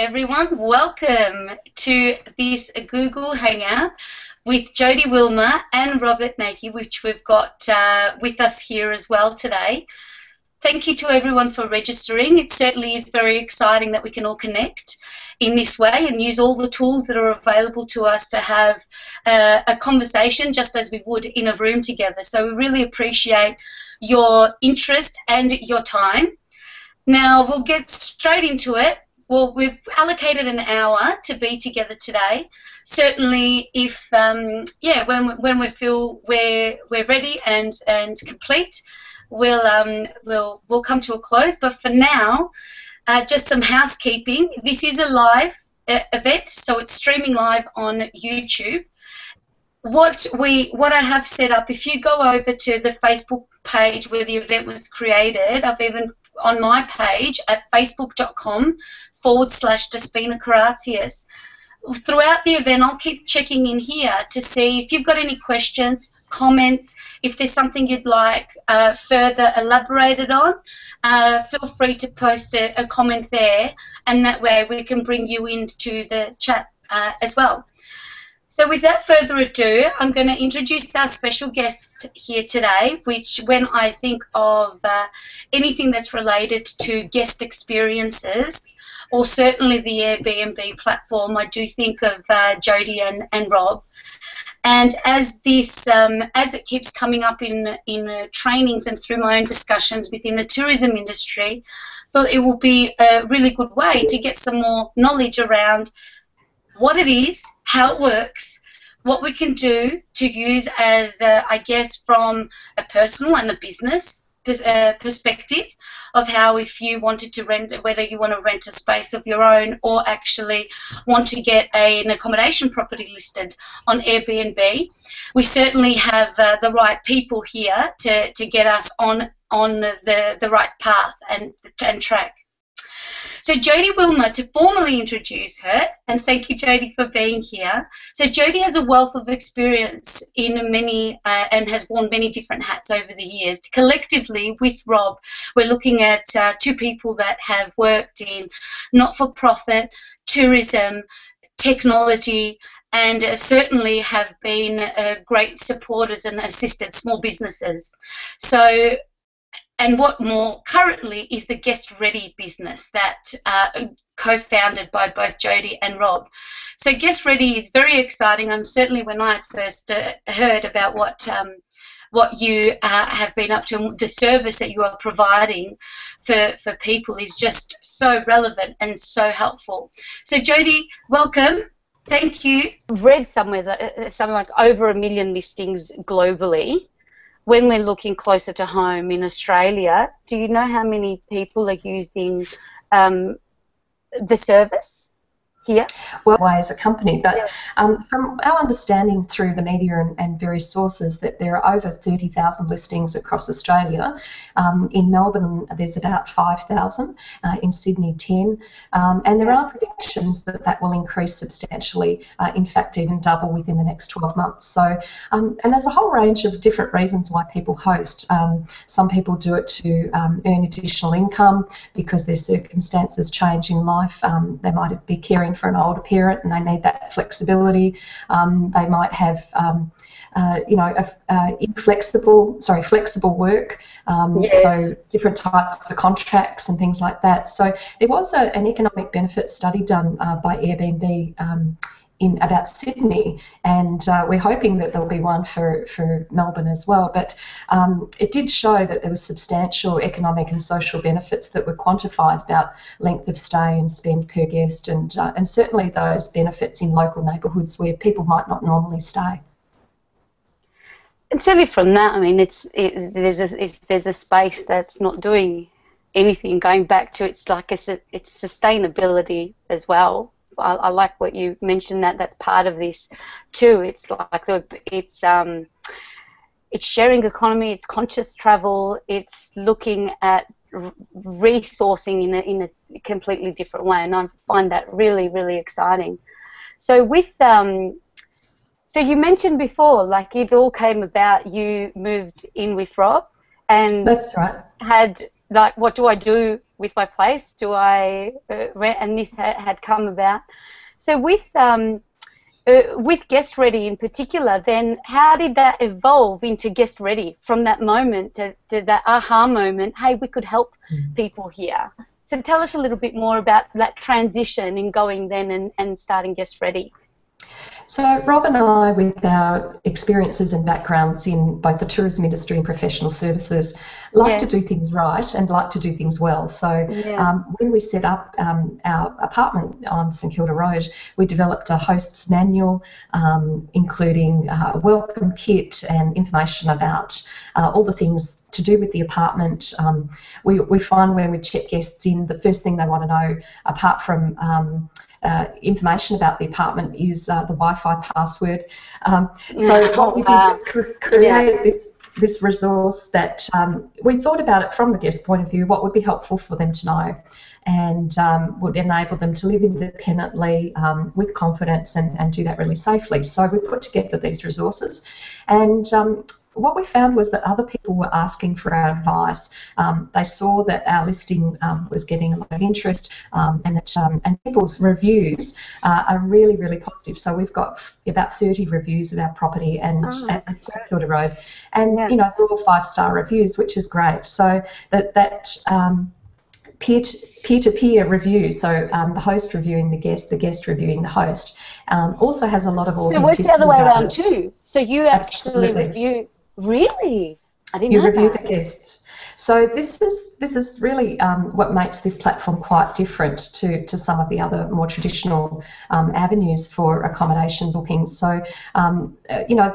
everyone. Welcome to this Google Hangout with Jodie Wilmer and Robert Nagy, which we've got with us here as well today. Thank you to everyone for registering. It certainly is very exciting that we can all connect in this way and use all the tools that are available to us to have a conversation just as we would in a room together. So we really appreciate your interest and your time. Now we'll get straight into it. Well, we've allocated an hour to be together today. Certainly, if when we feel we're ready and complete, we'll come to a close. But for now, just some housekeeping. This is a live event, so it's streaming live on YouTube. What I have set up, if you go over to the Facebook page where the event was created, I've even on my page at facebook.com/Despina Caratius. Throughout the event, I'll keep checking in here to see if you've got any questions, comments, if there's something you'd like further elaborated on. Feel free to post a comment there, and that way we can bring you into the chat as well. So without further ado, I'm going to introduce our special guest here today, which when I think of anything that's related to guest experiences, or certainly the Airbnb platform, I do think of Jodie and Rob. And as this, as it keeps coming up in trainings and through my own discussions within the tourism industry, I thought it will be a really good way to get some more knowledge around what it is, how it works, what we can do to use as, I guess, from a personal and a business perspective of how if you wanted to rent, whether you want to rent a space of your own or actually want to get an accommodation property listed on Airbnb. We certainly have the right people here to get us on the right path and track. So Jodie Wilmer, to formally introduce her, and thank you, Jodie, for being here. So Jodie has a wealth of experience in many and has worn many different hats over the years. Collectively, with Rob, we're looking at two people that have worked in not-for-profit, tourism, technology, and certainly have been great supporters and assisted small businesses. So. And what more currently is the Guest Ready business that co-founded by both Jodie and Rob. So Guest Ready is very exciting. And certainly when I first heard about what you have been up to, the service that you are providing for people is just so relevant and so helpful. So Jodie, welcome. Thank you. I've read somewhere that something like over 1 million listings globally. When we're looking closer to home in Australia, do you know how many people are using the service here? Well, as a company, but from our understanding through the media and various sources that there are over 30,000 listings across Australia. In Melbourne, there's about 5,000, in Sydney 10, and there are predictions that will increase substantially, in fact even double within the next 12 months. So, and there's a whole range of different reasons why people host. Some people do it to earn additional income because their circumstances change in life. They might be caring for an older parent and they need that flexibility. They might have, flexible work. So different types of contracts and things like that. So there was an economic benefit study done by Airbnb in about Sydney, and we're hoping that there'll be one for Melbourne as well. But it did show that there was substantial economic and social benefits that were quantified about length of stay and spend per guest, and certainly those benefits in local neighbourhoods where people might not normally stay. And certainly from that, I mean, if there's a space that's not doing anything, going back to it's sustainability as well. I like what you mentioned, that's part of this too. It's like it's sharing economy, it's conscious travel, it's looking at resourcing in a completely different way, and I find that really, really exciting. So with so you mentioned before, like it all came about, you moved in with Rob, and that's right. Had like, what do I do with my place? Do I rent? And this had come about. So with Guest Ready in particular, then how did that evolve into Guest Ready from that moment to that aha moment, hey, we could help people here? So tell us a little bit more about that transition in going then and starting Guest Ready. So Rob and I, with our experiences and backgrounds in both the tourism industry and professional services, like to do things right and like to do things well. So when we set up our apartment on St Kilda Road, we developed a host's manual, including a welcome kit and information about all the things to do with the apartment. We find when we check guests in, the first thing they want to know, apart from information about the apartment, is the Wi-Fi password. So what we did was create this resource that we thought about it from the guest point of view, what would be helpful for them to know, and would enable them to live independently with confidence and do that really safely. So we put together these resources, and what we found was that other people were asking for our advice. They saw that our listing was getting a lot of interest, and that and people's reviews are really, really positive. So we've got about 30 reviews of our property and at St Kilda Road, and you know, they're all 5-star reviews, which is great. So that peer-to-peer review, so the host reviewing the guest reviewing the host, also has a lot of authenticity. So it works the other way around too. So you actually Absolutely. review. Really? I didn't You know review that. the guests. So this is really what makes this platform quite different to some of the other more traditional avenues for accommodation bookings. So you know,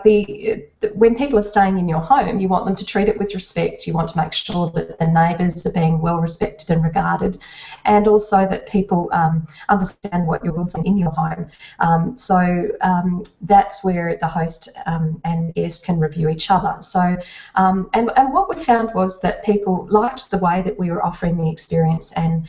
when people are staying in your home, you want them to treat it with respect. You want to make sure that the neighbours are being well respected and regarded, and also that people understand what you're also in your home. So that's where the host and guest can review each other. So and what we found was that people liked the way that we were offering the experience, and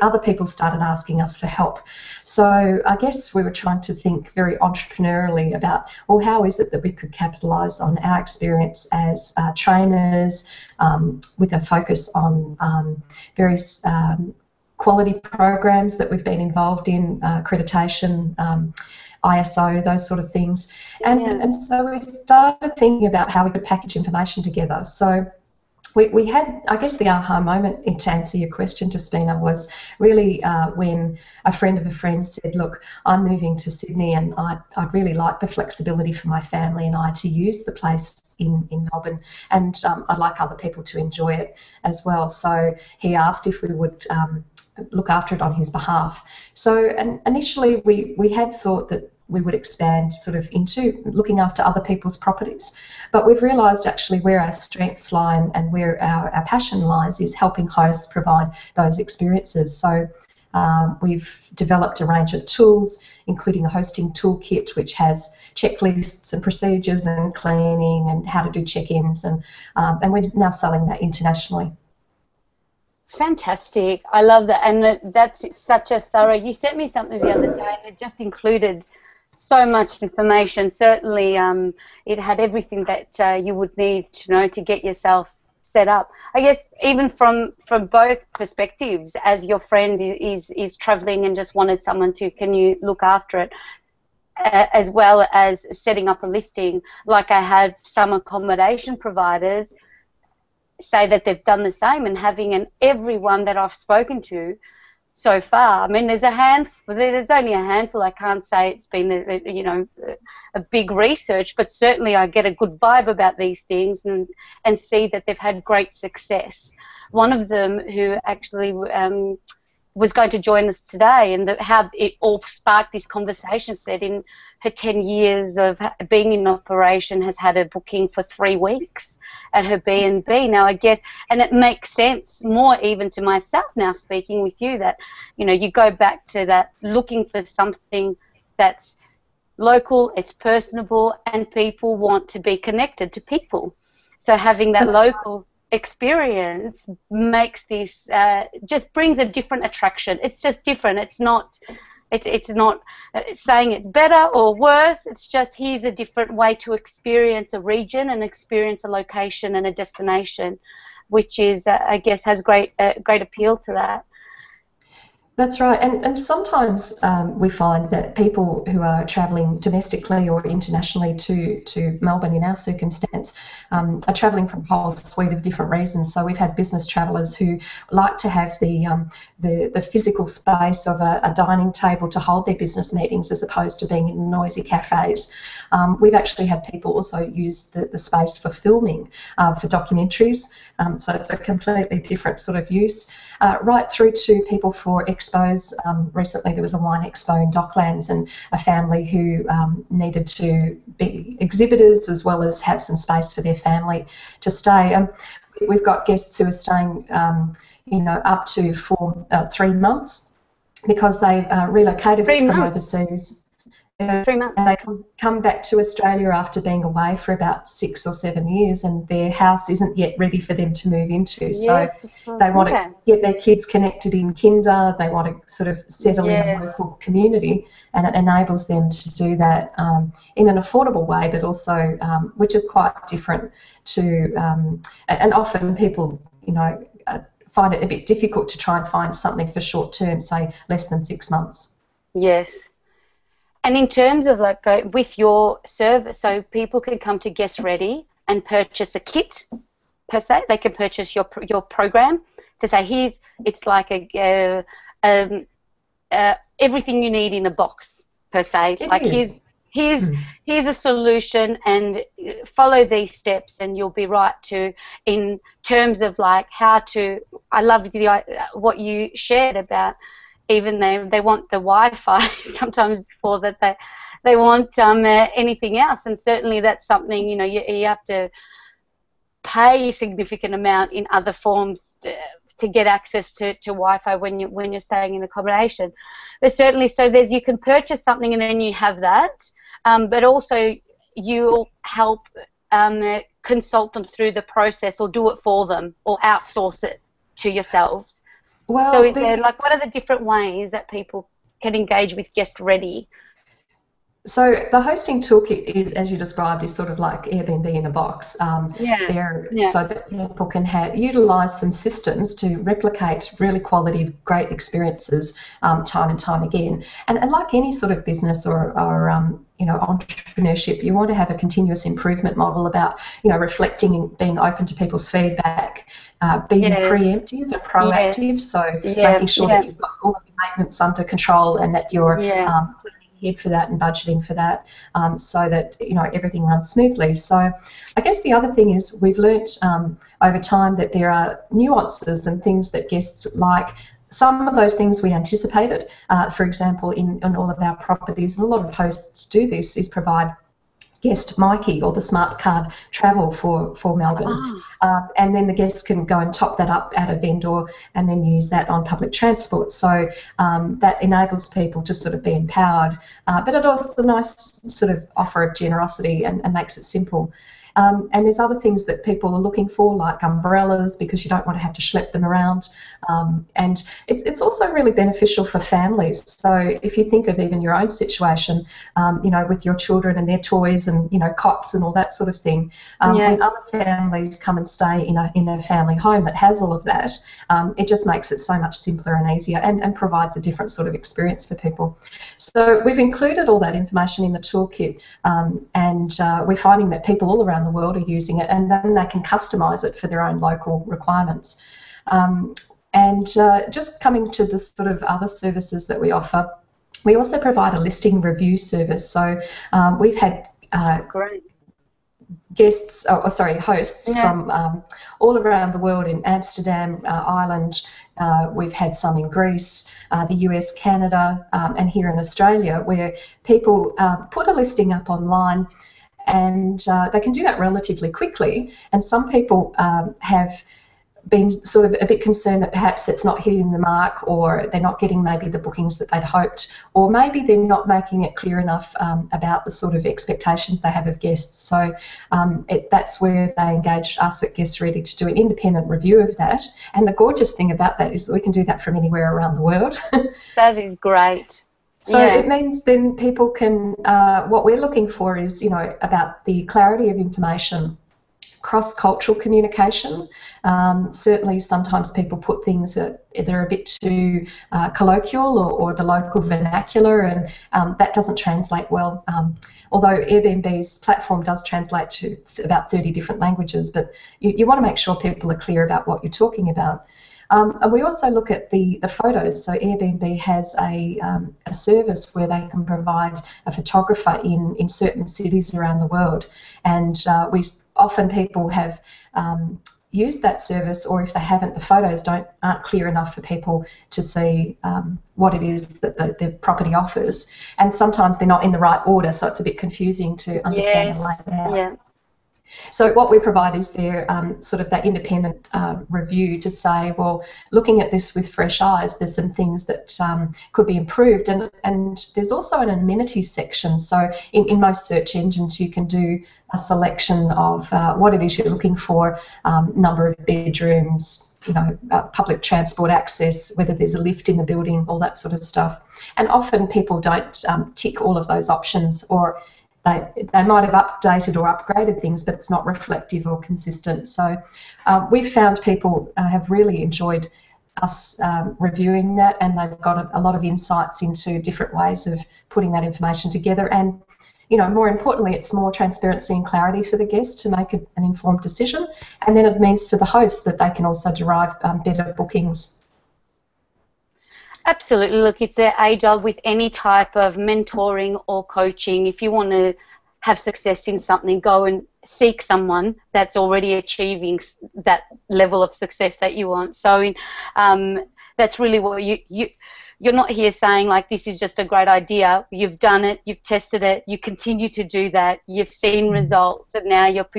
other people started asking us for help. So I guess we were trying to think very entrepreneurially about, well, how is it that we could capitalise on our experience as trainers, with a focus on various quality programs that we've been involved in, accreditation, ISO, those sort of things. And so we started thinking about how we could package information together. So we had, I guess, the aha moment, to answer your question, Despina, was really when a friend of a friend said, look, I'm moving to Sydney and I'd really like the flexibility for my family and I to use the place in Melbourne, and I'd like other people to enjoy it as well. So he asked if we would look after it on his behalf. So initially we had thought that we would expand sort of into looking after other people's properties, but we've realised actually where our strengths lie and where our passion lies is helping hosts provide those experiences. So we've developed a range of tools, including a hosting toolkit which has checklists and procedures and cleaning and how to do check-ins, and we're now selling that internationally. Fantastic. I love that. And that's such a thorough, you sent me something the other day and it just included so much information. Certainly it had everything that you would need to know to get yourself set up. I guess even from both perspectives, as your friend is traveling and just wanted someone to, can you look after it, as well as setting up a listing, like I had some accommodation providers say that they've done the same, and having everyone that I've spoken to so far, I mean, there's only a handful. I can't say it's been a big research, but certainly I get a good vibe about these things and see that they've had great success. One of them, who actually was going to join us today, and how it all sparked this conversation, said in her 10 years of being in operation has had a booking for 3 weeks at her B&B. Now I get, and it makes sense more even to myself now speaking with you, that, you know, you go back to that looking for something that's local, it's personable, and people want to be connected to people. So having that local experience makes this, just brings a different attraction. It's just different. It's not saying it's better or worse. It's just, here's a different way to experience a region and experience a location and a destination. which is, I guess, has great appeal to that. That's right, and sometimes we find that people who are travelling domestically or internationally to Melbourne in our circumstance are travelling from a whole suite of different reasons. So we've had business travellers who like to have the physical space of a dining table to hold their business meetings as opposed to being in noisy cafes. We've actually had people also use the space for filming, for documentaries, so it's a completely different sort of use, right through to people for expos. Recently there was a wine expo in Docklands, and a family who needed to be exhibitors as well as have some space for their family to stay. We've got guests who are staying, up to for 3 months because they relocated from overseas. 3 months. And they come back to Australia after being away for about 6 or 7 years, and their house isn't yet ready for them to move into. Yes, so they want to get their kids connected in kinder, they want to sort of settle in a local community, and it enables them to do that in an affordable way, but also, which is quite different to, and often people, find it a bit difficult to try and find something for short term, say less than 6 months. Yes. And in terms of with your service, so people can come to Guest Ready and purchase a kit per se. They can purchase your program to say it's like everything you need in a box per se. Here's a solution, and follow these steps, and you'll be right in terms of how to. I love what you shared about. Even they want the Wi-Fi sometimes before that they want anything else, and certainly that's something you have to pay a significant amount in other forms to get access to Wi-Fi when you're staying in accommodation. But certainly, so you can purchase something and then you have that, but also you'll help consult them through the process, or do it for them, or outsource it to yourselves. Well, so what are the different ways that people can engage with Guest Ready? So the hosting toolkit, is, as you described, is sort of like Airbnb in a box. So that people can utilise some systems to replicate really quality, great experiences time and time again. And like any sort of business or entrepreneurship, you want to have a continuous improvement model about reflecting and being open to people's feedback. Being preemptive and proactive, so making sure that you've got all of your maintenance under control, and that you're planning ahead for that and budgeting for that, so that everything runs smoothly. So I guess the other thing is we've learnt over time that there are nuances and things that guests like. Some of those things we anticipated. For example, in all of our properties, and a lot of hosts do this, is provide guest Mikey or the smart card travel for Melbourne, and then the guests can go and top that up at a vendor and then use that on public transport. So that enables people to sort of be empowered, but it also is a nice sort of offer of generosity and makes it simple. And there's other things that people are looking for, like umbrellas, because you don't want to have to schlep them around. And it's also really beneficial for families. So if you think of even your own situation, with your children and their toys and, cots and all that sort of thing, when other families come and stay in a family home that has all of that, it just makes it so much simpler and easier, and provides a different sort of experience for people. So we've included all that information in the toolkit, and we're finding that people all around the world are using it, and then they can customise it for their own local requirements. Just coming to the sort of other services that we offer, we also provide a listing review service. So we've had hosts from all around the world, in Amsterdam, Ireland. We've had some in Greece, the US, Canada, and here in Australia, where people put a listing up online, and they can do that relatively quickly. And some people have been sort of a bit concerned that perhaps that's not hitting the mark, or they're not getting maybe the bookings that they'd hoped, or maybe they're not making it clear enough about the sort of expectations they have of guests. So that's where they engage us at Guest Ready to do an independent review of that. And the gorgeous thing about that is that we can do that from anywhere around the world. That is great. So it means then people can, what we're looking for is, about the clarity of information cross-cultural communication. Certainly sometimes people put things that they're a bit too colloquial or the local vernacular, and that doesn't translate well. Although Airbnb's platform does translate to about 30 different languages, but you want to make sure people are clear about what you're talking about. And we also look at the photos. So Airbnb has a service where they can provide a photographer in certain cities around the world, and often people have used that service, or if they haven't, the photos aren't clear enough for people to see what it is that the property offers, and sometimes they're not in the right order, so it's a bit confusing to understand the layout. Yeah. So what we provide is there sort of that independent review to say, well, looking at this with fresh eyes, there's some things that could be improved, and there's also an amenities section. So in most search engines you can do a selection of what it is you're looking for, number of bedrooms, public transport access, whether there's a lift in the building, all that sort of stuff. And often people don't tick all of those options, or they might have updated or upgraded things, but it's not reflective or consistent. So we've found people have really enjoyed us reviewing that, and they've got a lot of insights into different ways of putting that information together. And more importantly, it's more transparency and clarity for the guest to make an informed decision, and then it means for the host that they can also derive better bookings. Absolutely. Look, it's age-old with any type of mentoring or coaching. If you want to have success in something, go and seek someone that's already achieving that level of success that you want. So that's really what you're not here saying, like, this is just a great idea. You've done it, you've tested it, you continue to do that, you've seen results, and now you're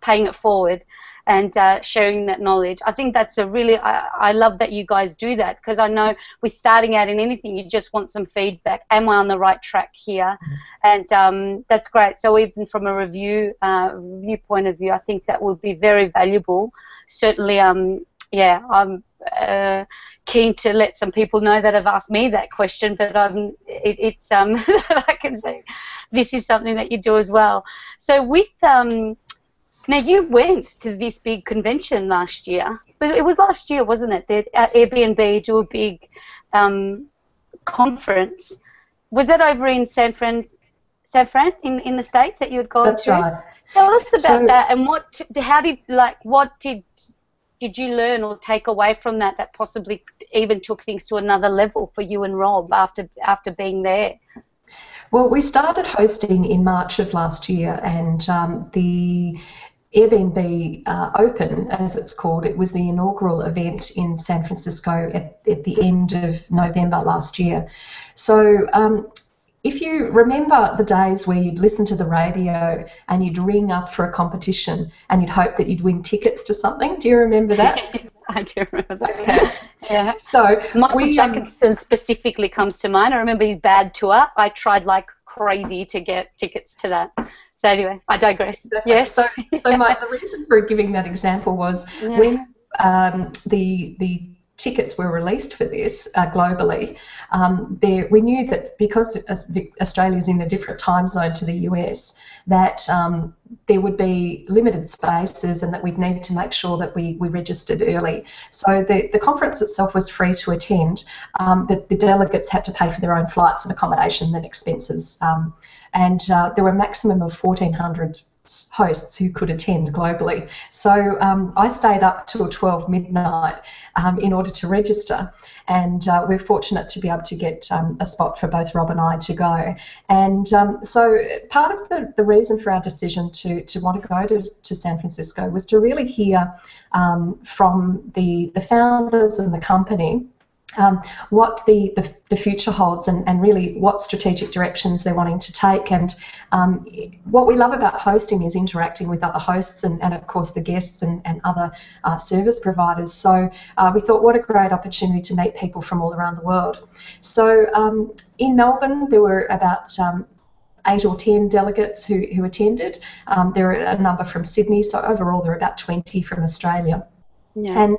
paying it forward and sharing that knowledge. I think that's a really, I love that you guys do that, because I know with starting out in anything, you just want some feedback. Am I on the right track here? And that's great. So even from a review point of view, I think that would be very valuable. Certainly, I'm keen to let some people know that have asked me that question, but it's I can say this is something that you do as well. So with now, you went to this big convention last year. It was last year, wasn't it? That Airbnb do a big conference. Was that over in San Fran in the States that you had gone to? That's right. Tell us about that, and what did you learn or take away from that possibly even took things to another level for you and Rob after being there? Well, we started hosting in March of last year, and the Airbnb Open, as it's called, it was the inaugural event in San Francisco at the end of November last year. So if you remember the days where you'd listen to the radio and you'd ring up for a competition and you'd hope that you'd win tickets to something, do you remember that? I do remember that. Okay. Yeah. So Michael Jackson specifically comes to mind. I remember his bad tour. I tried like crazy to get tickets to that. So anyway, I digress. Yes. So the reason for giving that example was when the tickets were released for this globally, we knew that because Australia's in a different time zone to the US, that there would be limited spaces and that we'd need to make sure that we registered early. So the conference itself was free to attend, but the delegates had to pay for their own flights and accommodation and expenses. And there were a maximum of 1,400 hosts who could attend globally. So I stayed up till 12 midnight in order to register, and we're fortunate to be able to get a spot for both Rob and I to go. And so part of the reason for our decision to want to go to San Francisco was to really hear from the founders and the company what the future holds, and really what strategic directions they're wanting to take. And what we love about hosting is interacting with other hosts and of course the guests and other service providers. So we thought, what a great opportunity to meet people from all around the world. So in Melbourne there were about 8 or 10 delegates who attended. There were a number from Sydney, so overall there were about 20 from Australia. Yeah. And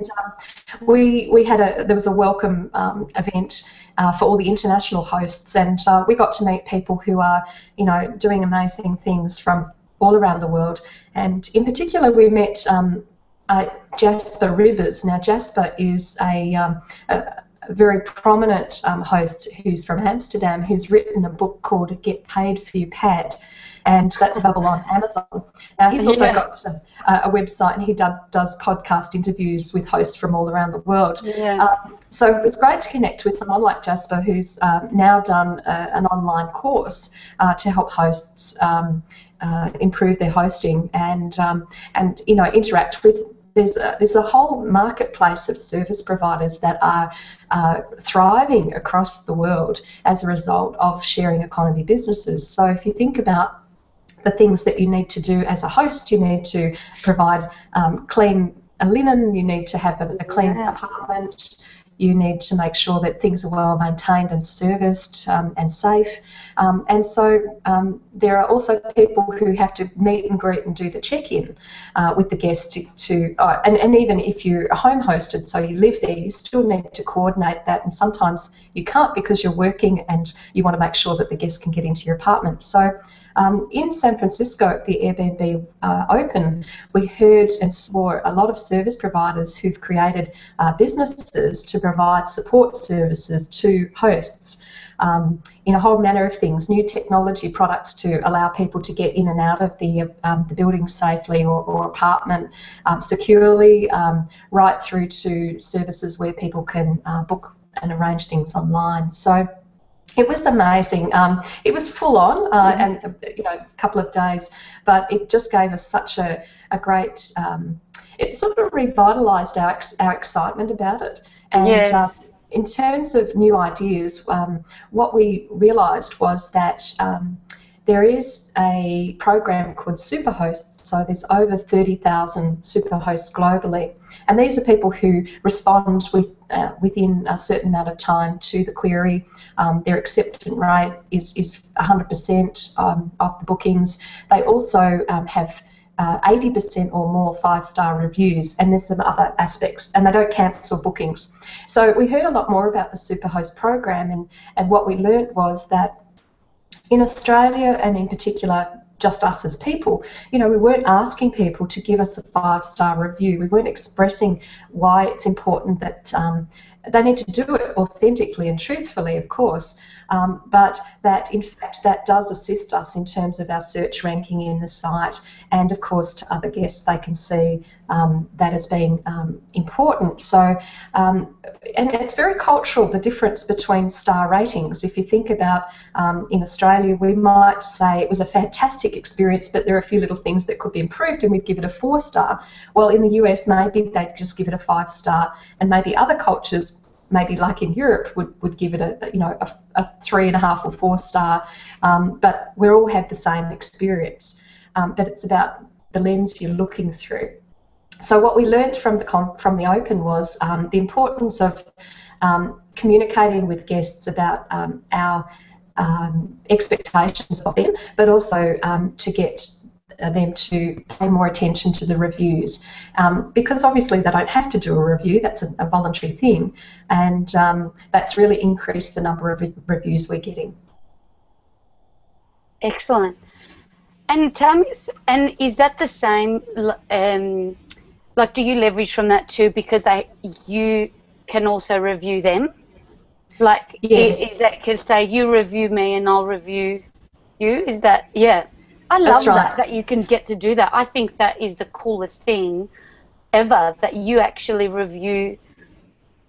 there was a welcome event for all the international hosts, and we got to meet people who are, doing amazing things from all around the world. And in particular, we met Jasper Rivers. Now, Jasper is a very prominent host who's from Amsterdam, who's written a book called Get Paid for Your Pad, and that's available on Amazon. Now, he's also got a website, and he does podcast interviews with hosts from all around the world. So it's great to connect with someone like Jasper, who's now done an online course to help hosts improve their hosting and interact with. There's a whole marketplace of service providers that are thriving across the world as a result of sharing economy businesses. So if you think about the things that you need to do as a host, you need to provide clean linen, you need to have a clean apartment, you need to make sure that things are well maintained and serviced and safe. And so there are also people who have to meet and greet and do the check-in with the guests and even if you're a home hosted, so you live there, you still need to coordinate that, and sometimes you can't because you're working and you want to make sure that the guests can get into your apartment. So in San Francisco at the Airbnb Open, we heard and saw a lot of service providers who've created businesses to provide support services to hosts in a whole manner of things, new technology products to allow people to get in and out of the building safely or apartment securely, right through to services where people can book and arrange things online. So it was amazing. It was full on and a couple of days, but it just gave us such a great. It sort of revitalised our excitement about it. And in terms of new ideas, what we realised was that there is a program called Superhosts. So there's over 30,000 superhosts globally, and these are people who respond within a certain amount of time to the query. Their acceptance rate is 100% of the bookings. They also have 80% or more 5-star reviews, and there's some other aspects, and they don't cancel bookings. So we heard a lot more about the Superhost program, and what we learnt was that in Australia, and in particular just us as people, we weren't asking people to give us a 5-star review. We weren't expressing why it's important that they need to do it authentically and truthfully, of course, but that in fact that does assist us in terms of our search ranking in the site, and of course to other guests they can see that as being important. So and it's very cultural, the difference between star ratings. If you think about in Australia, we might say it was a fantastic experience, but there are a few little things that could be improved, and we'd give it a 4-star. Well, in the US, maybe they'd just give it a 5-star, and maybe other cultures, maybe like in Europe, would give it a 3.5 or 4-star. But we all had the same experience. But it's about the lens you're looking through. So what we learned from the Open was the importance of communicating with guests about our expectations of them, but also to get them to pay more attention to the reviews, because obviously they don't have to do a review, that's a voluntary thing, and that's really increased the number of reviews we're getting. Excellent. And tell me, and is that the same, like do you leverage from that too, because you can also review them? Like, yes. Is that, can say you review me and I'll review you? Is that, I love that you can get to do that. I think that is the coolest thing ever, that you actually review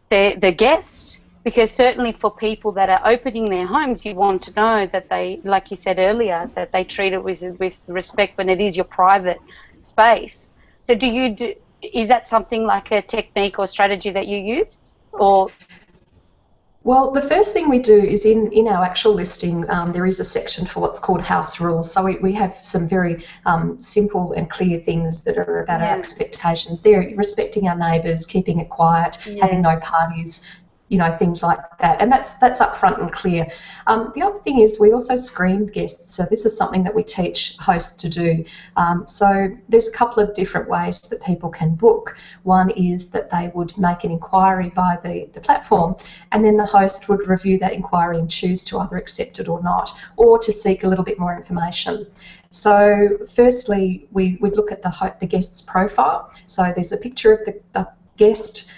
the guest, because certainly for people that are opening their homes, you want to know that they, like you said earlier, that they treat it with respect when it is your private space. So is that something like a technique or strategy that you use, or? Well, the first thing we do is in our actual listing, there is a section for what's called house rules. So we have some very simple and clear things that are about our expectations. They're respecting our neighbours, keeping it quiet, having no parties, you know, things like that, and that's upfront and clear. The other thing is we also screen guests, so this is something that we teach hosts to do. So there's a couple of different ways that people can book. One is that they would make an inquiry via the platform, and then the host would review that inquiry and choose to either accept it or not, or to seek a little bit more information. So firstly, we would look at the guest's profile. So there's a picture of the guest,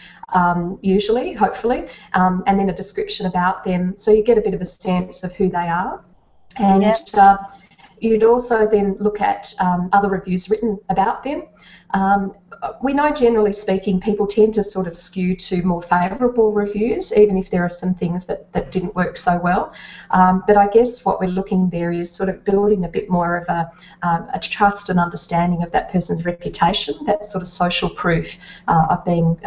usually, hopefully, and then a description about them, so you get a bit of a sense of who they are. And you'd also then look at other reviews written about them. We know, generally speaking, people tend to sort of skew to more favourable reviews, even if there are some things that didn't work so well. But I guess what we're looking there is sort of building a bit more of a trust and understanding of that person's reputation, that sort of social proof of being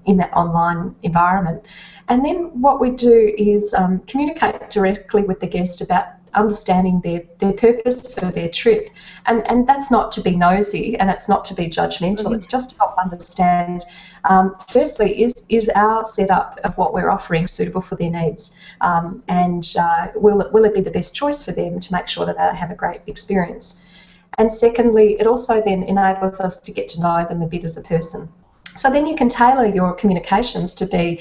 in that online environment. And then what we do is communicate directly with the guest about understanding their purpose for their trip, and that's not to be nosy and it's not to be judgmental. It's just to help understand, firstly, is our setup of what we're offering suitable for their needs, and will it be the best choice for them to make sure that they have a great experience. And secondly, it also then enables us to get to know them a bit as a person. So then you can tailor your communications to be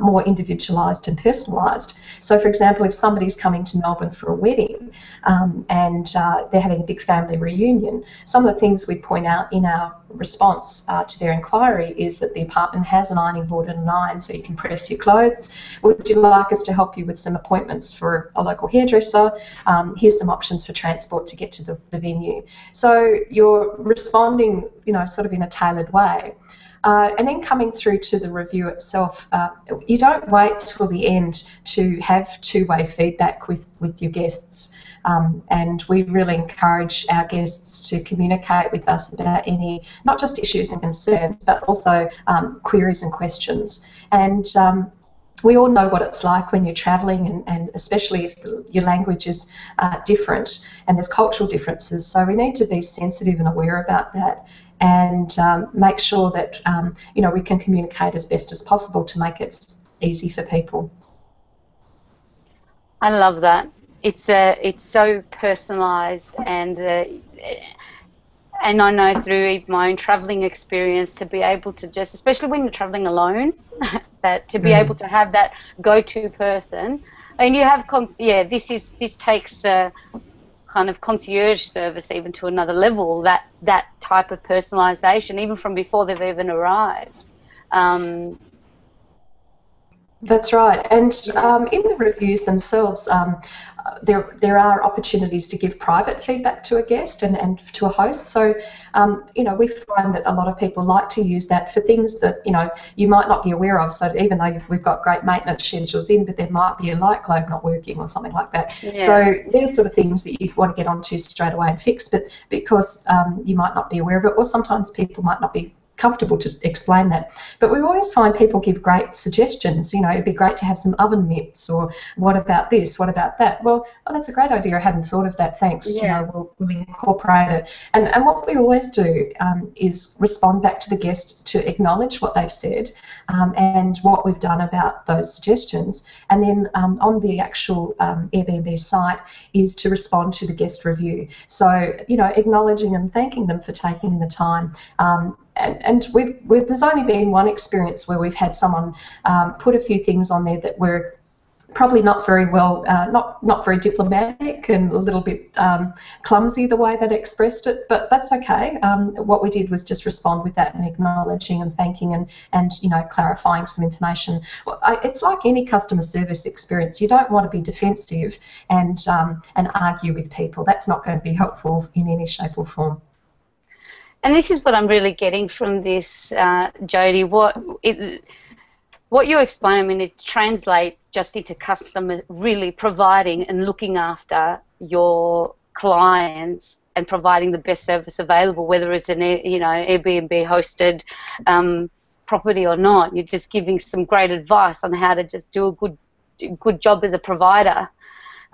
more individualised and personalised. So, for example, if somebody's coming to Melbourne for a wedding and they're having a big family reunion, some of the things we point out in our response to their inquiry is that the apartment has an ironing board and an iron, so you can press your clothes. Would you like us to help you with some appointments for a local hairdresser? Here's some options for transport to get to the venue. So you're responding, you know, sort of in a tailored way. And then coming through to the review itself, you don't wait till the end to have two-way feedback with your guests. And we really encourage our guests to communicate with us about any, not just issues and concerns, but also queries and questions. And we all know what it's like when you're travelling, and especially if your language is different and there's cultural differences. So we need to be sensitive and aware about that, and make sure that you know, we can communicate as best as possible to make it easy for people. I love that. It's so personalised, and I know through my own travelling experience, to be able to just, especially when you're travelling alone, that to be able to have that go-to person, and you have, this takes kind of concierge service even to another level, that type of personalisation, even from before they've even arrived. That's right, and in the reviews themselves, there are opportunities to give private feedback to a guest and to a host. So, you know, we find that a lot of people like to use that for things that, you know, you might not be aware of. So even though we've got great maintenance schedules in, but there might be a light globe not working or something like that. Yeah. So they're sort of things that you want to get onto straight away and fix, but because you might not be aware of it, or sometimes people might not be comfortable to explain that. But we always find people give great suggestions. You know, it'd be great to have some oven mitts, or what about this, what about that? Well, oh, that's a great idea, I hadn't thought of that, thanks. Yeah. You know, we'll incorporate it. And what we always do is respond back to the guest to acknowledge what they've said and what we've done about those suggestions. And then on the actual Airbnb site is to respond to the guest review. So, you know, acknowledging and thanking them for taking the time. And there's only been one experience where we've had someone put a few things on there that were probably not very well, not very diplomatic, and a little bit clumsy the way they expressed it, but that's okay. What we did was just respond with that and acknowledging and thanking and you know, clarifying some information. Well, it's like any customer service experience. You don't want to be defensive and argue with people. That's not going to be helpful in any shape or form. And this is what I'm really getting from this, Jodie. What you explain, I mean, it translates just into customer really providing and looking after your clients and providing the best service available, whether it's an Airbnb hosted property or not. You're just giving some great advice on how to just do a good job as a provider.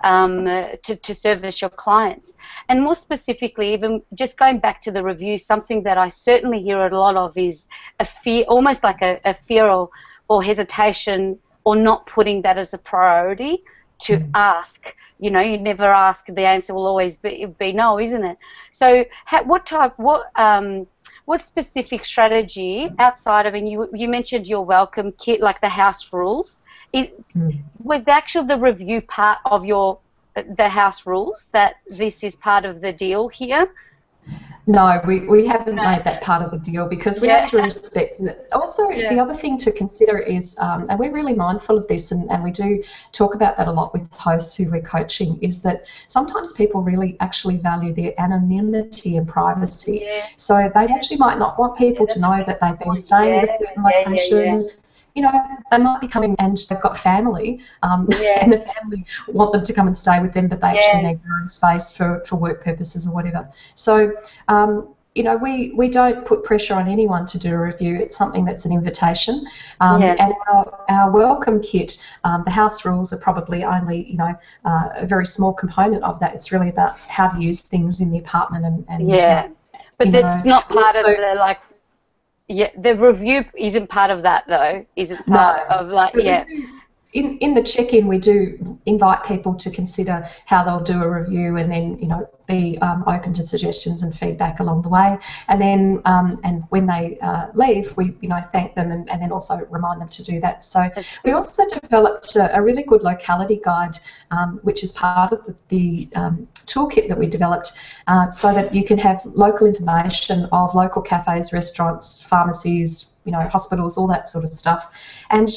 To service your clients. And more specifically, even just going back to the review, something that I certainly hear a lot of is a fear, almost like a fear or hesitation or not putting that as a priority to ask. You know, you never ask, the answer will always be no, isn't it? So what specific strategy outside of, and you mentioned your welcome kit, like the house rules, was actually the review part of the house rules, that this is part of the deal here? No, we haven't made that part of the deal, because we have to respect that. Also, the other thing to consider is, and we're really mindful of this, and we do talk about that a lot with hosts who we're coaching, is that sometimes people really actually value their anonymity and privacy. So they actually might not want people to know that they've been staying at a certain location. You know, they might be coming and they've got family, and the family want them to come and stay with them, but they actually need their own space for work purposes or whatever. So, you know, we don't put pressure on anyone to do a review. It's something that's an invitation. And our welcome kit, the house rules are probably only, you know, a very small component of that. It's really about how to use things in the apartment but that's not part of the, like, the review isn't part of that, though, isn't part of, like, In the check-in, we do invite people to consider how they'll do a review, and then, you know, be open to suggestions and feedback along the way. And then, and when they leave, we, you know, thank them and then also remind them to do that. So we also developed a really good locality guide, which is part of the toolkit that we developed, so that you can have local information of local cafes, restaurants, pharmacies, you know, hospitals, all that sort of stuff. And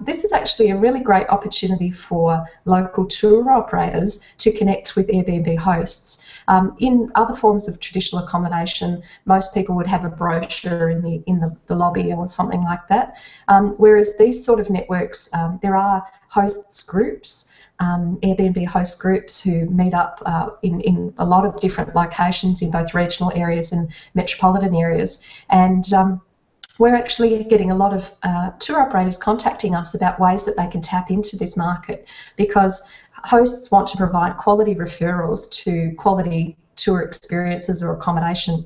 this is actually a really great opportunity for local tour operators to connect with Airbnb hosts. In other forms of traditional accommodation, most people would have a brochure in the lobby or something like that. Whereas these sort of networks, there are hosts groups, Airbnb host groups who meet up in a lot of different locations in both regional areas and metropolitan areas. And we're actually getting a lot of tour operators contacting us about ways that they can tap into this market, because hosts want to provide quality referrals to quality tour experiences or accommodation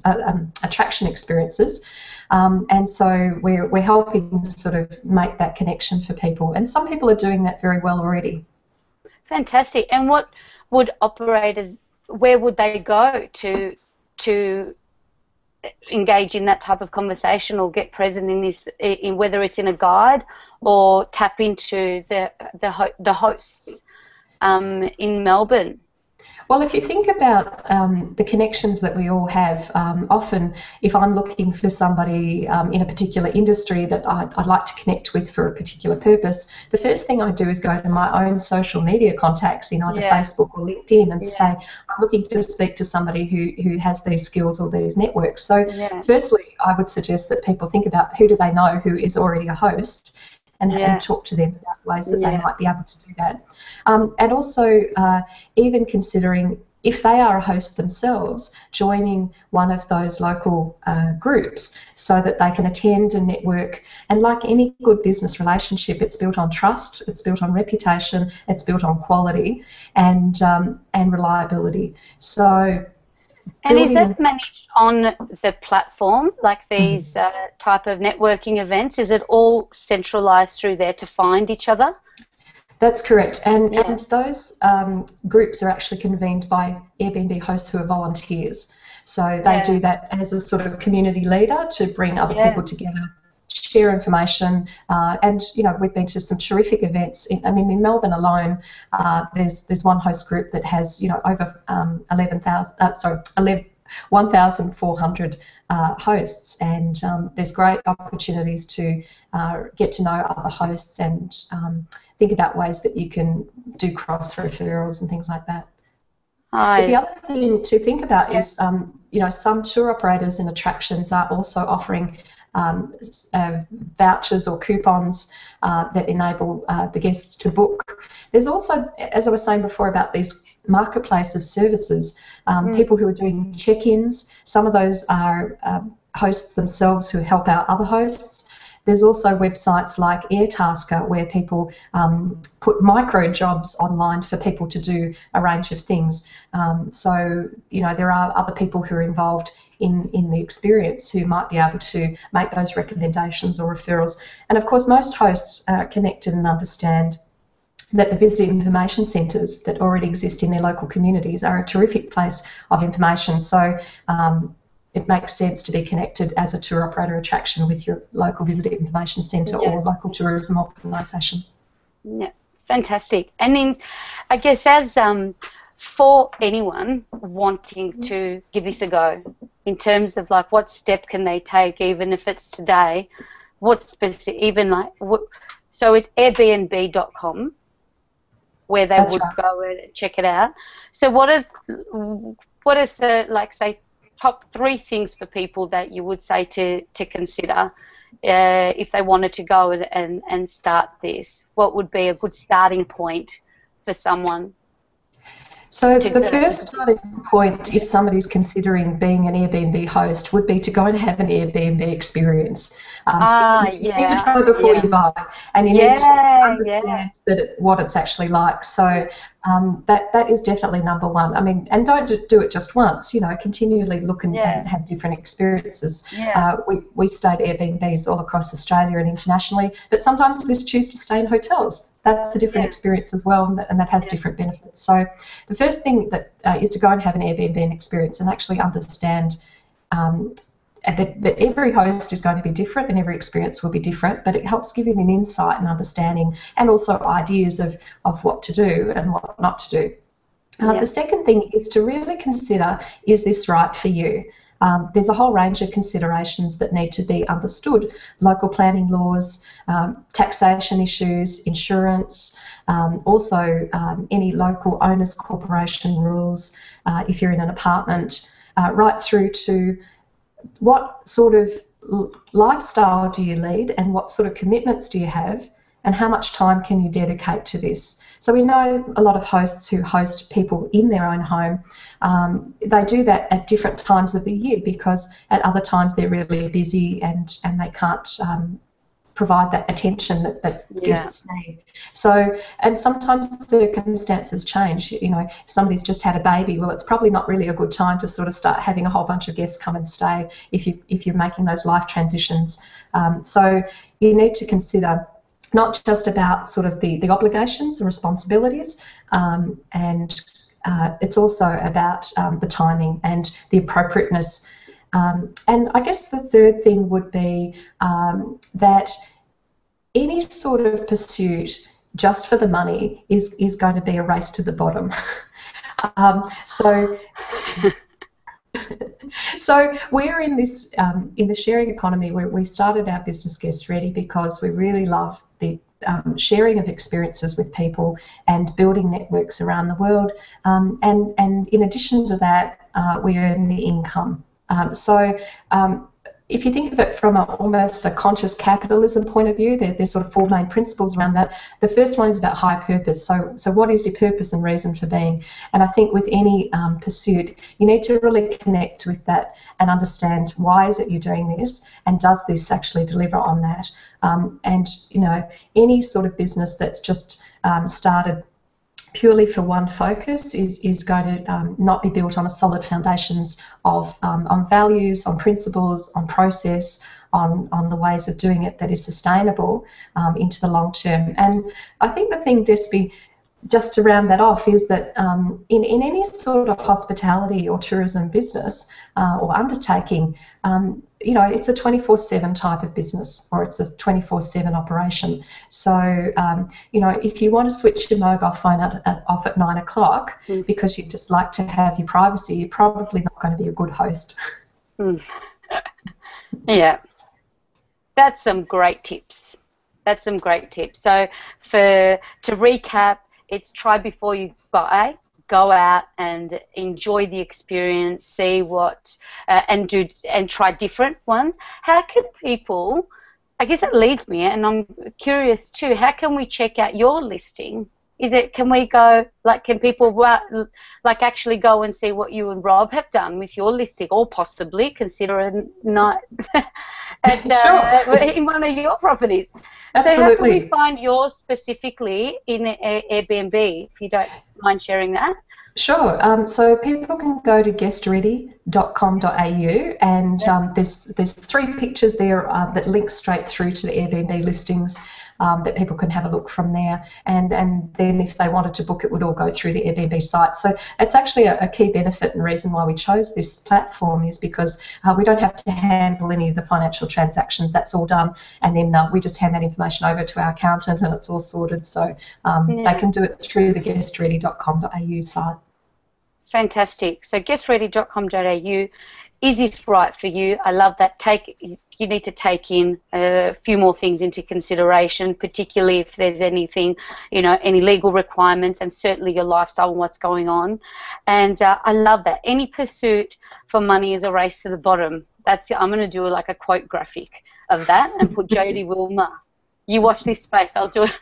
attraction experiences, and so we're helping to sort of make that connection for people, and some people are doing that very well already. Fantastic. And what would operators, where would they go to engage in that type of conversation or get present in this, in whether it's in a guide or tap into the hosts in Melbourne? Well, if you think about the connections that we all have, often if I'm looking for somebody in a particular industry that I'd like to connect with for a particular purpose, the first thing I do is go to my own social media contacts in either Facebook or LinkedIn and say, I'm looking to speak to somebody who has these skills or these networks. So firstly, I would suggest that people think about who do they know who is already a host, and talk to them about ways that they might be able to do that. And also even considering, if they are a host themselves, joining one of those local groups so that they can attend and network. And like any good business relationship, it's built on trust, it's built on reputation, it's built on quality and reliability. So. And is that managed on the platform, like these type of networking events? Is it all centralised through there to find each other? That's correct. And those groups are actually convened by Airbnb hosts who are volunteers. So they do that as a sort of community leader to bring other people together, share information, and you know, we've been to some terrific events. In Melbourne alone, there's one host group that has, you know, over 1,400 hosts, and there's great opportunities to get to know other hosts and think about ways that you can do cross referrals and things like that. But the other thing to think about is, you know, some tour operators and attractions are also offering vouchers or coupons that enable the guests to book. There's also, as I was saying before, about these marketplace of services, people who are doing check-ins. Some of those are hosts themselves who help out other hosts, There's also websites like Airtasker where people put micro jobs online for people to do a range of things. So, you know, there are other people who are involved in the experience who might be able to make those recommendations or referrals. And of course, most hosts are connected and understand that the visitor information centres that already exist in their local communities are a terrific place of information. So it makes sense to be connected as a tour operator attraction with your local visitor information centre or local tourism organisation. Yeah, fantastic. And then I guess as for anyone wanting to give this a go, in terms of like what step can they take, even if it's today, what specific, even like, so it's Airbnb.com where they would go and check it out. So what are like, say, top 3 things for people that you would say to consider if they wanted to go and start this? What would be a good starting point for someone? So the first starting point, if somebody's considering being an Airbnb host, would be to go and have an Airbnb experience. You need to try before you buy, and you need to understand what it's actually like. So that is definitely number one. I mean, and don't do it just once. You know, continually look and have different experiences. We stayed at Airbnbs all across Australia and internationally, but sometimes we choose to stay in hotels. That's a different experience as well, and that has different benefits. So the first thing that is to go and have an Airbnb experience and actually understand that every host is going to be different and every experience will be different, but it helps give you an insight and understanding and also ideas of what to do and what not to do. The second thing is to really consider, is this right for you? There's a whole range of considerations that need to be understood. Local planning laws, taxation issues, insurance, also any local owners corporation rules if you're in an apartment, right through to what sort of lifestyle do you lead and what sort of commitments do you have and how much time can you dedicate to this. So we know a lot of hosts who host people in their own home. They do that at different times of the year because at other times they're really busy and they can't provide that attention that guests need. So, and sometimes circumstances change. You know, if somebody's just had a baby, well, it's probably not really a good time to sort of start having a whole bunch of guests come and stay if you're making those life transitions. So you need to consider not just about sort of the obligations and responsibilities, and it's also about the timing and the appropriateness. And I guess the third thing would be that any sort of pursuit just for the money is going to be a race to the bottom. So we're in this in the sharing economy where we started our business Guest Ready because we really love the sharing of experiences with people and building networks around the world. And in addition to that, we earn the income. If you think of it from almost a conscious capitalism point of view, there's sort of 4 main principles around that. The first one is about higher purpose. So what is your purpose and reason for being? And I think with any pursuit, you need to really connect with that and understand why is it you're doing this and does this actually deliver on that? And, you know, any sort of business that's just started purely for one focus is going to not be built on a solid foundations of on values, on principles, on process, on the ways of doing it that is sustainable into the long term. And I think the thing, Despy, just to round that off, is that in any sort of hospitality or tourism business or undertaking, you know, it's a 24/7 type of business, or it's a 24/7 operation. So, you know, if you want to switch your mobile phone off at 9 o'clock because you just like to have your privacy, you're probably not going to be a good host. Yeah, that's some great tips. That's some great tips. So, to recap, it's try before you buy. Go out and enjoy the experience, see what, and try different ones. How can people, I guess that leads me, and I'm curious too, how can we check out your listing Is it, can we go, like, can people like actually go and see what you and Rob have done with your listing, or possibly consider a night at Sure. in one of your properties? Absolutely. So how can we find yours specifically in Airbnb, if you don't mind sharing that? Sure. So people can go to guestready.com.au, and there's 3 pictures there that link straight through to the Airbnb listings that people can have a look from there. And then if they wanted to book, it would all go through the Airbnb site. So it's actually a key benefit and reason why we chose this platform, is because we don't have to handle any of the financial transactions. That's all done, and then we just hand that information over to our accountant, and it's all sorted. So they can do it through the guestready.com.au site. Fantastic. So guestready.com.au, is this right for you? I love that. You need to take in a few more things into consideration, particularly if there's anything, any legal requirements, and certainly your lifestyle and what's going on. And I love that. Any pursuit for money is a race to the bottom. I'm going to do like a quote graphic of that and put Jody Wilmer. You watch this space. I'll do it.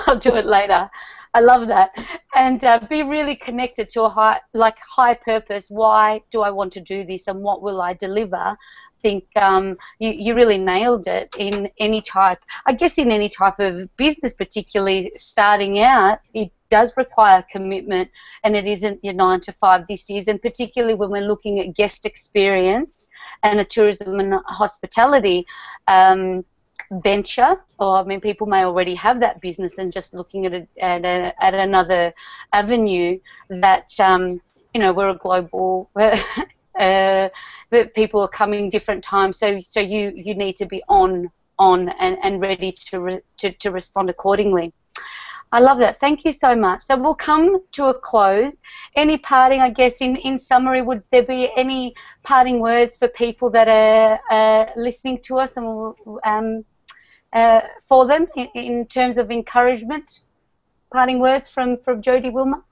I'll do it later. I love that. And be really connected to a high purpose. Why do I want to do this, and what will I deliver? I think you really nailed it in any type. I guess in any type of business, particularly starting out, it does require commitment, and it isn't your 9 to 5 this is, and particularly when we're looking at guest experience and a tourism and hospitality venture, or I mean, people may already have that business and just looking at another avenue. That we're a global, people are coming different times, so you need to be on and ready to respond accordingly. I love that. Thank you so much. So we'll come to a close. Any parting, I guess, in summary, would there be any parting words for people that are listening to us, and for them in terms of encouragement? Parting words from Jody Wilmer?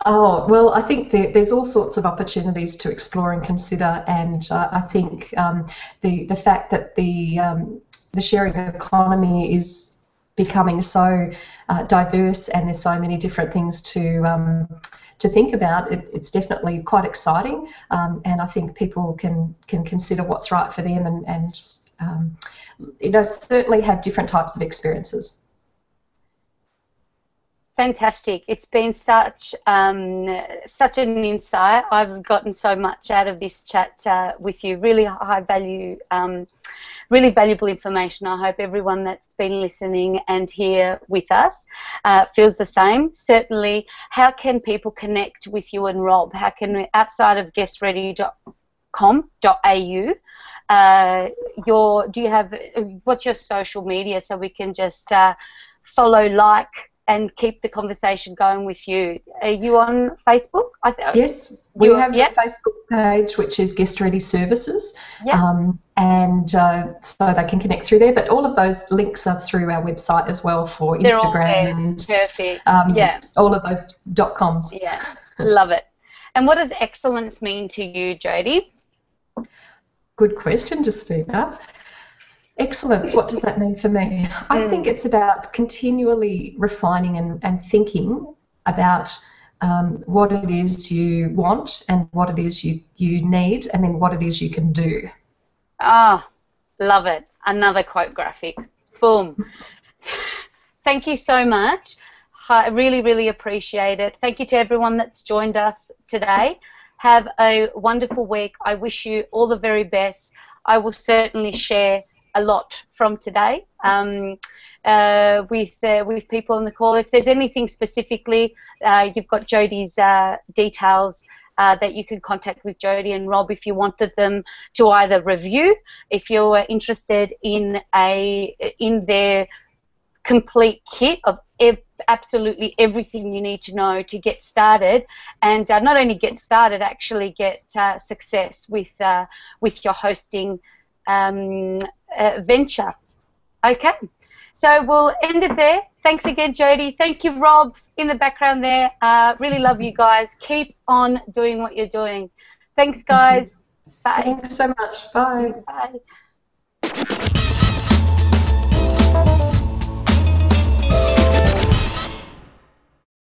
Oh, well, I think there's all sorts of opportunities to explore and consider, and I think the fact that the sharing economy is becoming so diverse, and there's so many different things to think about, it's definitely quite exciting, and I think people can consider what's right for them, and certainly have different types of experiences. Fantastic. It's been such an insight. I've gotten so much out of this chat with you. Really high value, really valuable information. I hope everyone that's been listening and here with us feels the same. Certainly, how can people connect with you and Rob? How can we, outside of guestready.com.au, do you have, what's your social media, so we can just follow, like, and keep the conversation going with you? Are you on Facebook? Yes, we have a Facebook page, which is Guest Ready Services, and so they can connect through there. But all of those links are through our website as well, for Instagram and perfect. all of those .coms. Yeah, love it. And what does excellence mean to you, Jody? Good question to speak up. Excellence, what does that mean for me? I think it's about continually refining and thinking about what it is you want, and what it is you need, and then what it is you can do. Ah, love it. Another quote graphic. Boom. Thank you so much. I really, really appreciate it. Thank you to everyone that's joined us today. Have a wonderful week. I wish you all the very best. I will certainly share a lot from today with people on the call. If there's anything specifically, you've got Jody's details that you can contact with Jody and Rob if you wanted them to either review, if you're interested in their complete kit of absolutely everything you need to know to get started, and not only get started, actually get success with your hosting venture. Okay, so we'll end it there. Thanks again, Jody. Thank you, Rob, in the background there. Really love you guys. Keep on doing what you're doing. Thanks, guys. Bye. Thanks so much. Bye. Bye.